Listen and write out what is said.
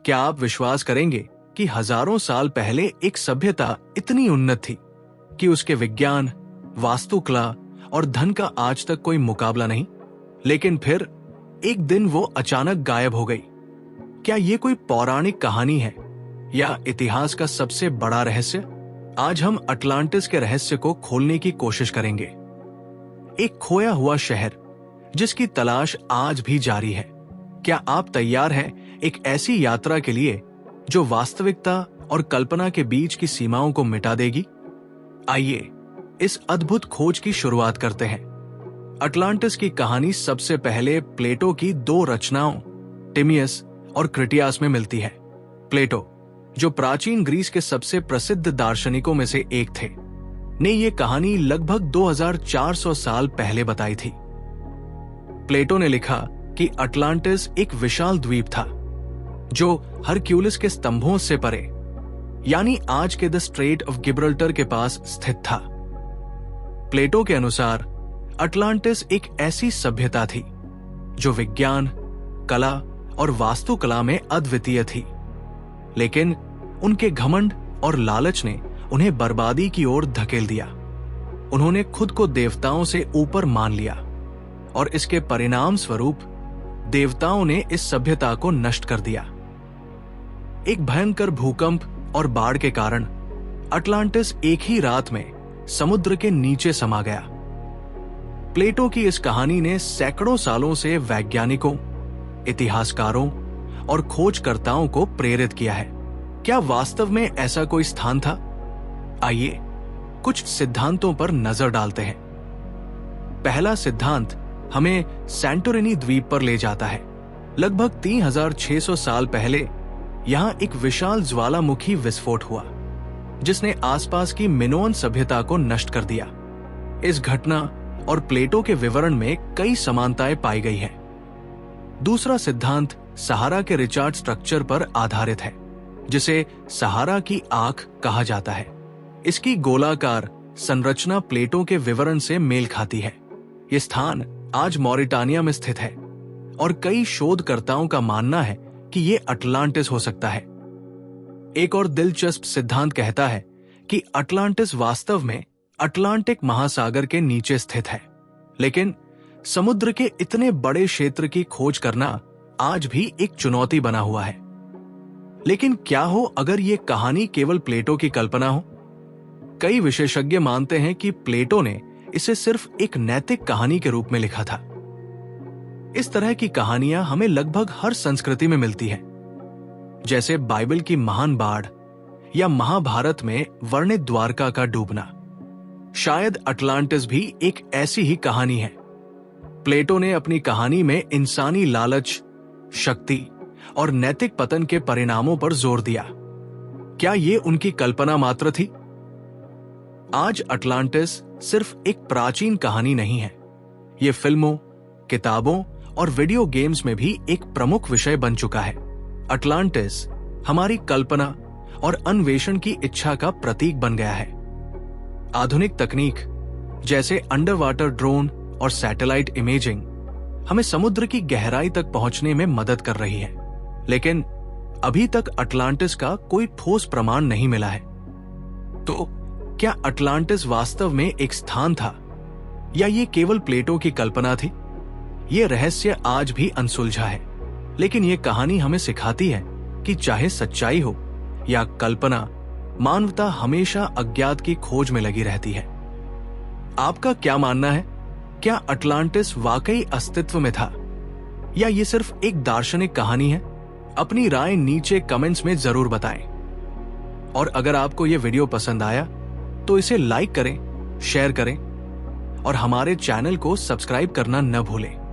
क्या आप विश्वास करेंगे कि हजारों साल पहले एक सभ्यता इतनी उन्नत थी कि उसके विज्ञान, वास्तुकला और धन का आज तक कोई मुकाबला नहीं, लेकिन फिर एक दिन वो अचानक गायब हो गई? क्या ये कोई पौराणिक कहानी है या इतिहास का सबसे बड़ा रहस्य? आज हम अटलांटिस के रहस्य को खोलने की कोशिश करेंगे। एक खोया हुआ शहर जिसकी तलाश आज भी जारी है। क्या आप तैयार हैं एक ऐसी यात्रा के लिए जो वास्तविकता और कल्पना के बीच की सीमाओं को मिटा देगी? आइए इस अद्भुत खोज की शुरुआत करते हैं। अटलांटिस की कहानी सबसे पहले प्लेटो की दो रचनाओं टिमियस और क्रिटियास में मिलती है। प्लेटो, जो प्राचीन ग्रीस के सबसे प्रसिद्ध दार्शनिकों में से एक थे, ने ये कहानी लगभग 2400 साल पहले बताई थी। प्लेटो ने लिखा कि अटलांटिस एक विशाल द्वीप था जो हरक्यूलिस के स्तंभों से परे, यानी आज के द स्ट्रेट ऑफ गिब्राल्टर के पास स्थित था। प्लेटो के अनुसार अटलांटिस एक ऐसी सभ्यता थी जो विज्ञान, कला और वास्तुकला में अद्वितीय थी, लेकिन उनके घमंड और लालच ने उन्हें बर्बादी की ओर धकेल दिया। उन्होंने खुद को देवताओं से ऊपर मान लिया और इसके परिणाम स्वरूप देवताओं ने इस सभ्यता को नष्ट कर दिया। एक भयंकर भूकंप और बाढ़ के कारण अटलांटिस एक ही रात में समुद्र के नीचे समा गया। प्लेटो की इस कहानी ने सैकड़ों सालों से वैज्ञानिकों, इतिहासकारों और खोजकर्ताओं को प्रेरित किया है। क्या वास्तव में ऐसा कोई स्थान था? आइए कुछ सिद्धांतों पर नजर डालते हैं। पहला सिद्धांत हमें सैंटोरिनी द्वीप पर ले जाता है। लगभग 3600 साल पहले यहां एक विशाल ज्वालामुखी विस्फोट हुआ जिसने आसपास की मिनोअन सभ्यता को नष्ट कर दिया। इस घटना और प्लेटो के विवरण में कई समानताएं पाई गई हैं। दूसरा सिद्धांत सहारा के रिचार्ड स्ट्रक्चर पर आधारित है, जिसे सहारा की आंख कहा जाता है। इसकी गोलाकार संरचना प्लेटो के विवरण से मेल खाती है। यह स्थान आज मॉरिटानिया में स्थित है और कई शोधकर्ताओं का मानना है कि यह अटलांटिस हो सकता है। एक और दिलचस्प सिद्धांत कहता है कि अटलांटिस वास्तव में अटलांटिक महासागर के नीचे स्थित है, लेकिन समुद्र के इतने बड़े क्षेत्र की खोज करना आज भी एक चुनौती बना हुआ है। लेकिन क्या हो अगर यह कहानी केवल प्लेटो की कल्पना हो? कई विशेषज्ञ मानते हैं कि प्लेटो ने इसे सिर्फ एक नैतिक कहानी के रूप में लिखा था। इस तरह की कहानियां हमें लगभग हर संस्कृति में मिलती हैं, जैसे बाइबल की महान बाढ़ या महाभारत में वर्णित द्वारका का डूबना। शायद अटलांटिस भी एक ऐसी ही कहानी है। प्लेटो ने अपनी कहानी में इंसानी लालच, शक्ति और नैतिक पतन के परिणामों पर जोर दिया। क्या ये उनकी कल्पना मात्र थी? आज अटलांटिस सिर्फ एक प्राचीन कहानी नहीं है, ये फिल्मों, किताबों और वीडियो गेम्स में भी एक प्रमुख विषय बन चुका है। अटलांटिस हमारी कल्पना और अन्वेषण की इच्छा का प्रतीक बन गया है। आधुनिक तकनीक जैसे अंडर वाटर ड्रोन और सैटेलाइट इमेजिंग हमें समुद्र की गहराई तक पहुंचने में मदद कर रही है, लेकिन अभी तक अटलांटिस का कोई ठोस प्रमाण नहीं मिला है। तो क्या अटलांटिस वास्तव में एक स्थान था या ये केवल प्लेटो की कल्पना थी? ये रहस्य आज भी अनसुलझा है, लेकिन ये कहानी हमें सिखाती है कि चाहे सच्चाई हो या कल्पना, मानवता हमेशा अज्ञात की खोज में लगी रहती है। आपका क्या मानना है? क्या अटलांटिस वाकई अस्तित्व में था या ये सिर्फ एक दार्शनिक कहानी है? अपनी राय नीचे कमेंट्स में जरूर बताएं। और अगर आपको ये वीडियो पसंद आया तो इसे लाइक करें, शेयर करें और हमारे चैनल को सब्सक्राइब करना न भूलें।